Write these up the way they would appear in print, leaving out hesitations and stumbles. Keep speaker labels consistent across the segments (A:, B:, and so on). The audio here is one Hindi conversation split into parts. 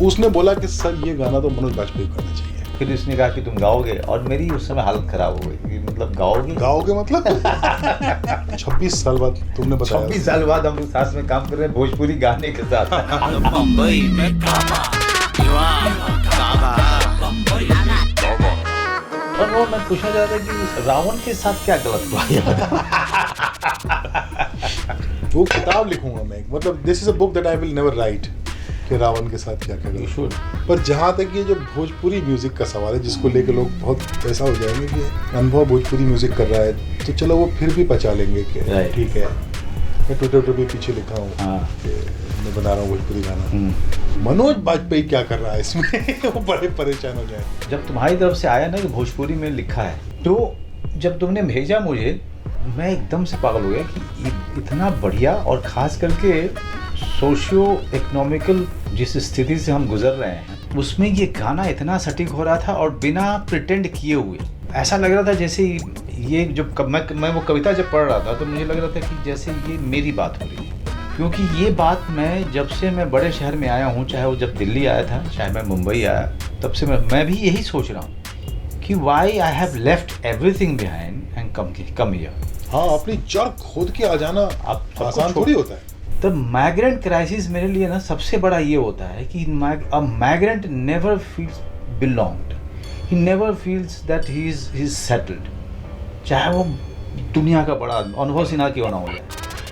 A: उसने बोला कि सर ये गाना तो मनोज बाजपेयी को करना चाहिए।
B: फिर उसने कहा कि तुम गाओगे, और मेरी उस समय हालत खराब हो गई कि मतलब गाओगे
A: मतलब 26 साल बाद तुमने बताया।
B: 26 साल बाद हम लोग साथ में काम कर रहे हैं भोजपुरी गाने के साथ।
C: मुंबई में काबा,
B: और वो मैं पूछना चाहता कि रावण के साथ क्या गलत हुआ?
A: वो किताब लिखूंगा मैं, मतलब this is a book that I will never write कि रावण के साथ क्या
B: You should.
A: पर जहाँ तक ये जो भोजपुरी म्यूजिक का सवाल है, जिसको लेके लोग बहुत ऐसा हो जाएंगे कि अनुभव भोजपुरी म्यूजिक कर रहा है, तो चलो वो फिर भी पचा लेंगे कि ठीक है मैं ट्विटर भी पीछे लिखा हूँ कि मैं बना रहा हूँ भोजपुरी गाना। मनोज बाजपेयी क्या कर रहा है इसमें वो बड़े परेशान हो जाए।
B: जब तुम्हारी तरफ से आया ना कि भोजपुरी में लिखा है, तो जब तुमने भेजा मुझे, मैं एकदम से पागल हो गया कि इतना बढ़िया, और ख़ास करके सोशियो इकोनॉमिकल जिस स्थिति से हम गुजर रहे हैं उसमें ये गाना इतना सटीक हो रहा था, और बिना प्रिटेंड किए हुए ऐसा लग रहा था जैसे ये जो मैं वो कविता जब पढ़ रहा था तो मुझे लग रहा था कि जैसे ये मेरी बात हो रही है। क्योंकि ये बात मैं जब से मैं बड़े शहर में आया हूँ, चाहे वो जब दिल्ली आया था, चाहे मैं मुंबई आया, तब से मैं भी यही सोच रहा हूँ कि why I have left everything behind and come here.
A: हाँ, अपनी जड़ खोद के आ जाना
B: आप
A: आसान थोड़ी होता है।
B: द माइग्रेंट क्राइसिस मेरे लिए ना सबसे बड़ा ये होता है कि a migrant never feels belonged, he never feels that he is settled, चाहे वो दुनिया का बड़ा अनुभव सिन्हा क्यों ना हो जाए।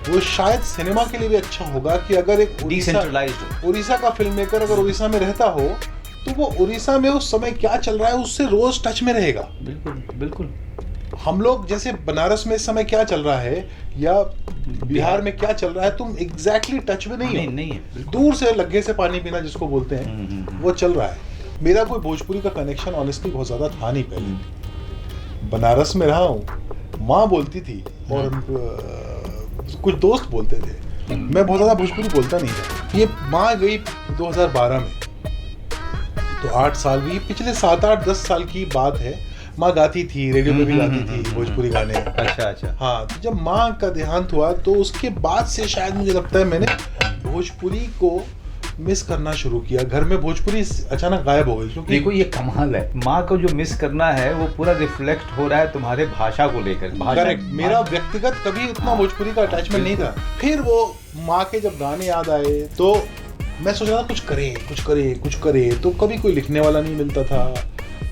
A: वो शायद सिनेमा के लिए भी अच्छा होगा कि अगर एक उड़ीसा का फिल्म मेकर अगर उड़ीसा में रहता हो तो वो उड़ीसा में उस समय क्या चल रहा है उससे रोज टच में रहेगा।
B: बिल्कुल बिल्कुल।
A: हम लोग जैसे बनारस में इस समय क्या चल रहा है या बिहार में क्या चल रहा है, तुम एग्जैक्टली टच में नहीं है। दूर से लग्गे से पानी पीना जिसको बोलते हैं वो चल रहा है। मेरा कोई भोजपुरी का कनेक्शन ऑनेस्टली बहुत ज्यादा था नहीं पहले। बनारस में रहा हूँ, माँ बोलती थी और कुछ दोस्त बोलते थे, मैं बहुत ज्यादा भोजपुरी बोलता नहीं था। ये माँ गई 2012 में, तो 8 साल भी, पिछले 7-8-10 साल की बात है। माँ गाती थी, रेडियो पे भी गाती थी भोजपुरी गाने।
B: अच्छा।
A: हाँ, तो जब माँ का देहांत हुआ तो उसके बाद से शायद मुझे लगता है मैंने भोजपुरी को मिस करना शुरू किया। घर में भोजपुरी अचानक गायब हो गई। क्योंकि
B: देखो ये कमाल है, माँ को जो मिस करना है वो पूरा रिफ्लेक्ट हो रहा है तुम्हारे भाषा को लेकर।
A: करेक्ट। मेरा व्यक्तिगत कभी इतना भोजपुरी का अटैचमेंट नहीं था। फिर वो माँ के जब गाने याद आए तो मैं सोच रहा था कुछ करे, तो कभी कोई लिखने वाला नहीं मिलता था।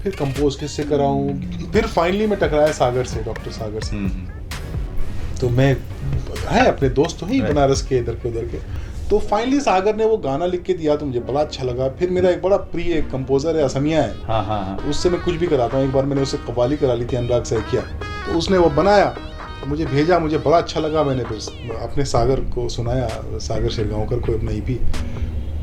A: फिर कंपोज किससे कराऊं, फिर फाइनली मैं टकराया सागर से, डॉक्टर सागर से। तो मैं है अपने दोस्त तो ही बनारस के इधर के उधर के, तो फाइनली सागर ने वो गाना लिख के दिया तो मुझे बड़ा अच्छा लगा। फिर मेरा एक बड़ा प्रिय कंपोजर है, असमिया है।
B: हाँ।
A: उससे मैं कुछ भी कराता हूँ। एक बार मैंने उससे कव्वाली करा ली थी, अनुराग सैकिया, तो उसने वो बनाया, मुझे भेजा, मुझे बड़ा अच्छा लगा। मैंने फिर अपने सागर को सुनाया, सागर शेरगांवकर को, अपना ईपी।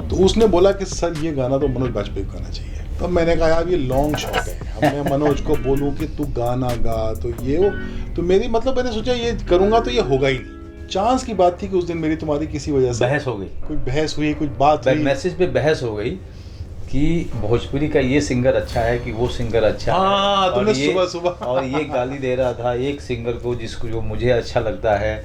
A: तो उसने बोला कि सर ये गाना तो मनोज बाजपेयी को गाना चाहिए। तब मैंने कहा यार ये लॉन्ग शॉट है, अब मैं मनोज को बोलूं कि तू गाना गा तो ये हो, तो मेरी मतलब मैंने सोचा ये करूंगा तो ये होगा ही नहीं। चांस की बात थी कि उस दिन मेरी तुम्हारी किसी वजह से
B: बहस हो गई,
A: कोई बहस हुई, कुछ बात हुई,
B: मैसेज पे बहस हो गई कि भोजपुरी का ये सिंगर अच्छा है कि वो सिंगर अच्छा है।
A: हाँ, तुमने सुबह
B: और ये गाली दे रहा था एक सिंगर को जिसको जो मुझे अच्छा लगता है।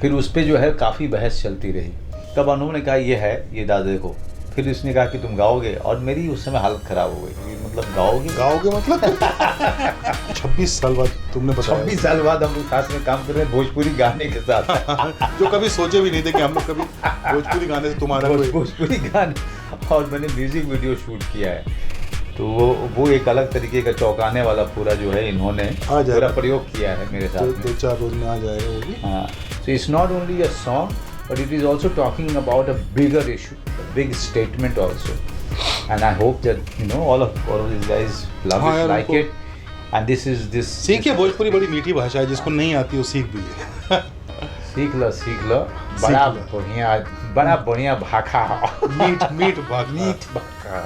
B: फिर उस पर जो है काफ़ी बहस चलती रही। तब अनु ने कहा ये है, ये दादा देखो। फिर उसने कहा कि तुम गाओगे, और मेरी उस समय हालत खराब हो गई। मतलब गाओगे मतलब
A: 26 साल बाद तुमने बताया।
B: 26 साल बाद हम लोग साथ में काम कर रहे हैं भोजपुरी गाने के साथ
A: जो कभी सोचे भी नहीं थे कि हम लोग कभी भोजपुरी गाने से तुम्हारा
B: भोजपुरी गाने। और मैंने म्यूजिक वीडियो शूट किया है, तो वो एक अलग तरीके का चौंकाने वाला पूरा जो है इन्होंने पूरा प्रयोग किया है मेरे साथ।
A: 2-4 रोज में आ जाएगा वो भी।
B: हाँ, so it's not only a song, but it is also talking about a bigger issue, a big statement also. And I hope that all of these guys love it, like it. And this is
A: सीखिए, भोजपुरी बड़ी मीठी भाषा है, जिसको नहीं आती वो सीख भी ले।
B: सीख लो। बड़ा बढ़िया भाखा।
A: मीठ भाखा।